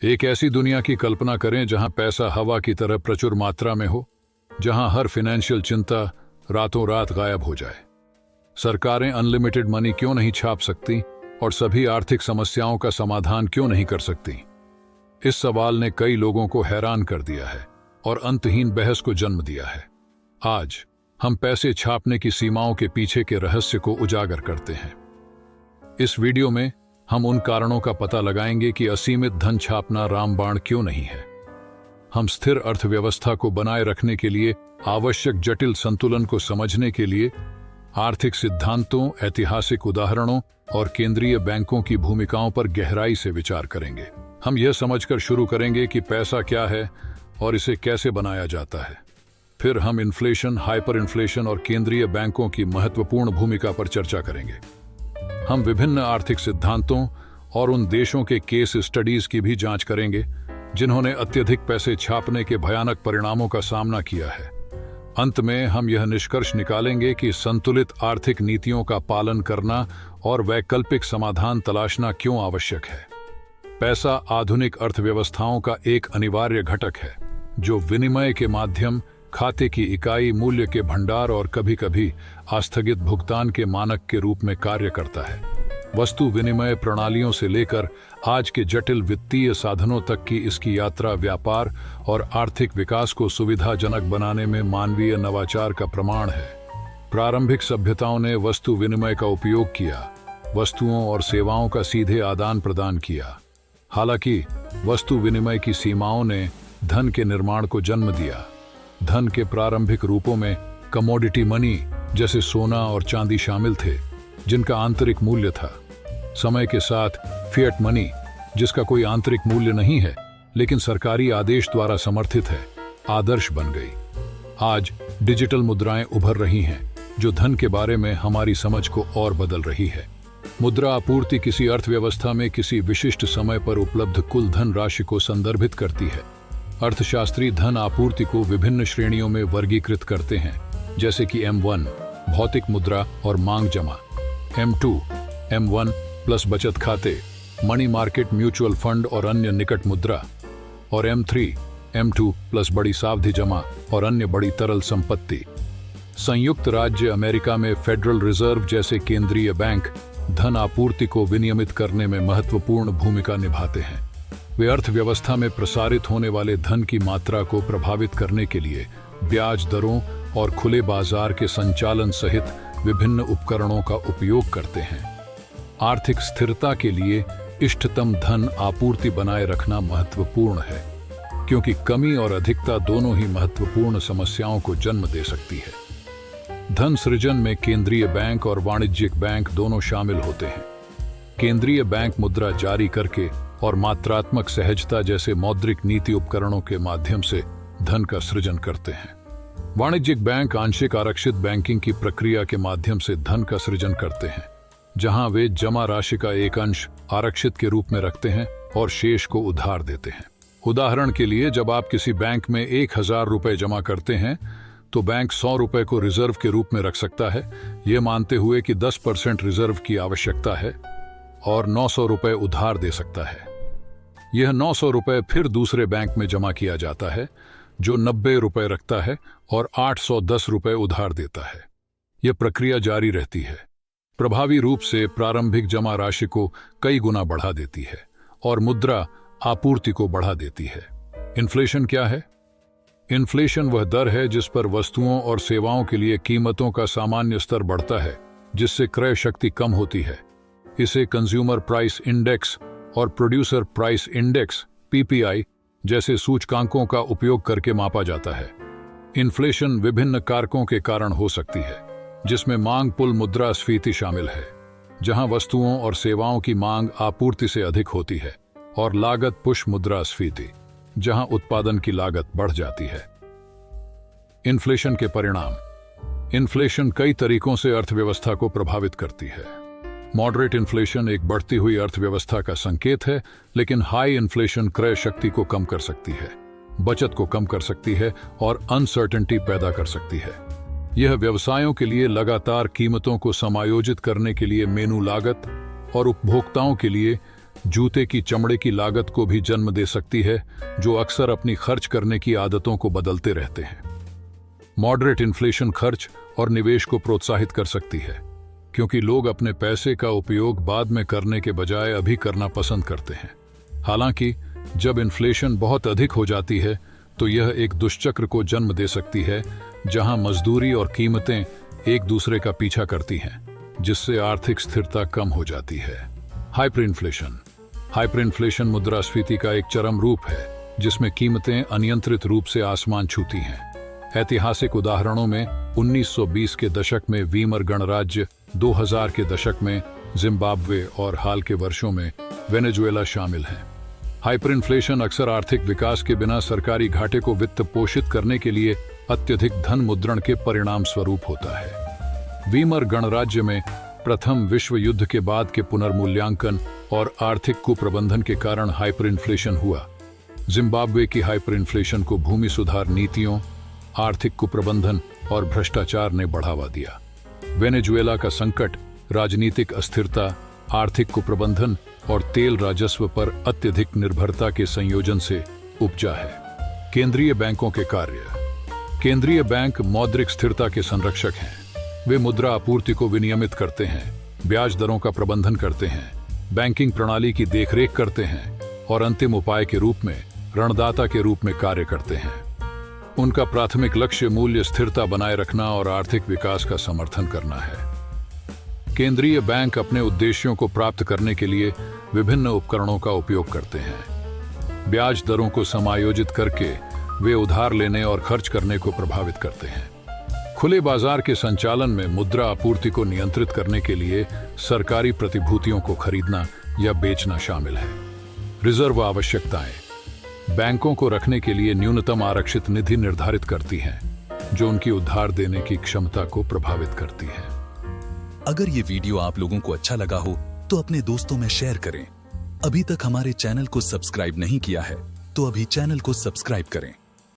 एक ऐसी दुनिया की कल्पना करें जहां पैसा हवा की तरह प्रचुर मात्रा में हो, जहां हर फाइनेंशियल चिंता रातों रात गायब हो जाए। सरकारें अनलिमिटेड मनी क्यों नहीं छाप सकती और सभी आर्थिक समस्याओं का समाधान क्यों नहीं कर सकती? इस सवाल ने कई लोगों को हैरान कर दिया है और अंतहीन बहस को जन्म दिया है। आज हम पैसे छापने की सीमाओं के पीछे के रहस्य को उजागर करते हैं। इस वीडियो में हम उन कारणों का पता लगाएंगे कि असीमित धन छापना रामबाण क्यों नहीं है। हम स्थिर अर्थव्यवस्था को बनाए रखने के लिए आवश्यक जटिल संतुलन को समझने के लिए आर्थिक सिद्धांतों, ऐतिहासिक उदाहरणों और केंद्रीय बैंकों की भूमिकाओं पर गहराई से विचार करेंगे। हम यह समझकर शुरू करेंगे कि पैसा क्या है और इसे कैसे बनाया जाता है। फिर हम इन्फ्लेशन, हाइपर इन्फ्लेशन और केंद्रीय बैंकों की महत्वपूर्ण भूमिका पर चर्चा करेंगे। हम विभिन्न आर्थिक सिद्धांतों और उन देशों के केस स्टडीज की भी जांच करेंगे जिन्होंने अत्यधिक पैसे छापने के भयानक परिणामों का सामना किया है। अंत में हम यह निष्कर्ष निकालेंगे कि संतुलित आर्थिक नीतियों का पालन करना और वैकल्पिक समाधान तलाशना क्यों आवश्यक है। पैसा आधुनिक अर्थव्यवस्थाओं का एक अनिवार्य घटक है जो विनिमय के माध्यम, खाते की इकाई, मूल्य के भंडार और कभी-कभी आस्थगित भुगतान के मानक के रूप में कार्य करता है। वस्तु विनिमय प्रणालियों से लेकर आज के जटिल वित्तीय साधनों तक की इसकी यात्रा व्यापार और आर्थिक विकास को सुविधाजनक बनाने में मानवीय नवाचार का प्रमाण है। प्रारंभिक सभ्यताओं ने वस्तु विनिमय का उपयोग किया, वस्तुओं और सेवाओं का सीधे आदान प्रदान किया। हालांकि वस्तु विनिमय की सीमाओं ने धन के निर्माण को जन्म दिया। धन के प्रारंभिक रूपों में कमोडिटी मनी जैसे सोना और चांदी शामिल थे, जिनका आंतरिक मूल्य था। समय के साथ फिएट मनी, जिसका कोई आंतरिक मूल्य नहीं है लेकिन सरकारी आदेश द्वारा समर्थित है, आदर्श बन गई। आज डिजिटल मुद्राएं उभर रही हैं जो धन के बारे में हमारी समझ को और बदल रही है। मुद्रा आपूर्ति किसी अर्थव्यवस्था में किसी विशिष्ट समय पर उपलब्ध कुल धन राशि को संदर्भित करती है। अर्थशास्त्री धन आपूर्ति को विभिन्न श्रेणियों में वर्गीकृत करते हैं, जैसे कि M1 भौतिक मुद्रा और मांग जमा, M2 M1 प्लस बचत खाते, मनी मार्केट, म्यूचुअल फंड और अन्य निकट मुद्रा, और M3 M2 प्लस बड़ी सावधि जमा और अन्य बड़ी तरल संपत्ति। संयुक्त राज्य अमेरिका में फेडरल रिजर्व जैसे केंद्रीय बैंक धन आपूर्ति को विनियमित करने में महत्वपूर्ण भूमिका निभाते हैं। वे अर्थव्यवस्था में प्रसारित होने वाले धन की मात्रा को प्रभावित करने के लिए ब्याज दरों और खुले बाजार के संचालन सहित विभिन्न उपकरणों का उपयोग करते हैं। आर्थिक स्थिरता के लिए इष्टतम धन आपूर्ति बनाए रखना महत्वपूर्ण है, क्योंकि कमी और अधिकता दोनों ही महत्वपूर्ण समस्याओं को जन्म दे सकती है। धन सृजन में केंद्रीय बैंक और वाणिज्यिक बैंक दोनों शामिल होते हैं। केंद्रीय बैंक मुद्रा जारी करके और मात्रात्मक सहजता जैसे मौद्रिक नीति उपकरणों के माध्यम से धन का सृजन करते हैं। वाणिज्यिक बैंक आंशिक आरक्षित बैंकिंग की प्रक्रिया के माध्यम से धन का सृजन करते हैं, जहां वे जमा राशि का एक अंश आरक्षित के रूप में रखते हैं और शेष को उधार देते हैं। उदाहरण के लिए, जब आप किसी बैंक में 1000 रुपए जमा करते हैं तो बैंक 100 रुपए को रिजर्व के रूप में रख सकता है, ये मानते हुए कि 10% रिजर्व की आवश्यकता है, और 900 रुपए उधार दे सकता है। यह 900 रुपए फिर दूसरे बैंक में जमा किया जाता है जो 90 रुपए रखता है और 810 रुपए उधार देता है। यह प्रक्रिया जारी रहती है, प्रभावी रूप से प्रारंभिक जमा राशि को कई गुना बढ़ा देती है और मुद्रा आपूर्ति को बढ़ा देती है। इन्फ्लेशन क्या है? इन्फ्लेशन वह दर है जिस पर वस्तुओं और सेवाओं के लिए कीमतों का सामान्य स्तर बढ़ता है, जिससे क्रय शक्ति कम होती है। इसे कंज्यूमर प्राइस इंडेक्स और प्रोड्यूसर प्राइस इंडेक्स PPI जैसे सूचकांकों का उपयोग करके मापा जाता है। इन्फ्लेशन विभिन्न कारकों के कारण हो सकती है, जिसमें मांग पुल मुद्रास्फीति शामिल है, जहां वस्तुओं और सेवाओं की मांग आपूर्ति से अधिक होती है, और लागत पुश मुद्रास्फीति, जहां उत्पादन की लागत बढ़ जाती है। इन्फ्लेशन के परिणाम। इन्फ्लेशन कई तरीकों से अर्थव्यवस्था को प्रभावित करती है। मॉडरेट इन्फ्लेशन एक बढ़ती हुई अर्थव्यवस्था का संकेत है, लेकिन हाई इन्फ्लेशन क्रय शक्ति को कम कर सकती है, बचत को कम कर सकती है और अनसर्टेनिटी पैदा कर सकती है। यह व्यवसायों के लिए लगातार कीमतों को समायोजित करने के लिए मेनू लागत और उपभोक्ताओं के लिए जूते की चमड़े की लागत को भी जन्म दे सकती है, जो अक्सर अपनी खर्च करने की आदतों को बदलते रहते हैं। मॉडरेट इन्फ्लेशन खर्च और निवेश को प्रोत्साहित कर सकती है, क्योंकि लोग अपने पैसे का उपयोग बाद में करने के बजाय अभी करना पसंद करते हैं। हालांकि जब इन्फ्लेशन बहुत अधिक हो जाती है तो यह एक दुष्चक्र को जन्म दे सकती है, जहां मजदूरी और कीमतें एक दूसरे का पीछा करती हैं, जिससे आर्थिक स्थिरता कम हो जाती है। हाइपर इन्फ्लेशन मुद्रास्फीति का एक चरम रूप है, जिसमें कीमतें अनियंत्रित रूप से आसमान छूती हैं। ऐतिहासिक उदाहरणों में 1920 के दशक में वीमर गणराज्य, 2000 के दशक में जिम्बाब्वे और हाल के वर्षों में वेनेजुएला शामिल हैं। हाइपर इन्फ्लेशन अक्सर आर्थिक विकास के बिना सरकारी घाटे को वित्त पोषित करने के लिए अत्यधिक धन मुद्रण के परिणाम स्वरूप होता है। वीमर गणराज्य में प्रथम विश्व युद्ध के बाद के पुनर्मूल्यांकन और आर्थिक कुप्रबंधन के कारण हाइपर इन्फ्लेशन हुआ। जिम्बाब्वे की हाइपर इन्फ्लेशन को भूमि सुधार नीतियों, आर्थिक कुप्रबंधन और भ्रष्टाचार ने बढ़ावा दिया। वेनेजुएला का संकट राजनीतिक अस्थिरता, आर्थिक कुप्रबंधन और तेल राजस्व पर अत्यधिक निर्भरता के संयोजन से उपजा है। केंद्रीय बैंकों के कार्य। केंद्रीय बैंक मौद्रिक स्थिरता के संरक्षक हैं। वे मुद्रा आपूर्ति को विनियमित करते हैं, ब्याज दरों का प्रबंधन करते हैं, बैंकिंग प्रणाली की देखरेख करते हैं और अंतिम उपाय के रूप में ऋणदाता के रूप में कार्य करते हैं। उनका प्राथमिक लक्ष्य मूल्य स्थिरता बनाए रखना और आर्थिक विकास का समर्थन करना है। केंद्रीय बैंक अपने उद्देश्यों को प्राप्त करने के लिए विभिन्न उपकरणों का उपयोग करते हैं। ब्याज दरों को समायोजित करके वे उधार लेने और खर्च करने को प्रभावित करते हैं। खुले बाजार के संचालन में मुद्रा आपूर्ति को नियंत्रित करने के लिए सरकारी प्रतिभूतियों को खरीदना या बेचना शामिल है। रिजर्व आवश्यकताएं बैंकों को रखने के लिए न्यूनतम आरक्षित निधि निर्धारित करती हैं, जो उनकी उधार देने की क्षमता को प्रभावित करती है। अगर ये वीडियो आप लोगों को अच्छा लगा हो तो अपने दोस्तों में शेयर करें। अभी तक हमारे चैनल को सब्सक्राइब नहीं किया है तो अभी चैनल को सब्सक्राइब करें।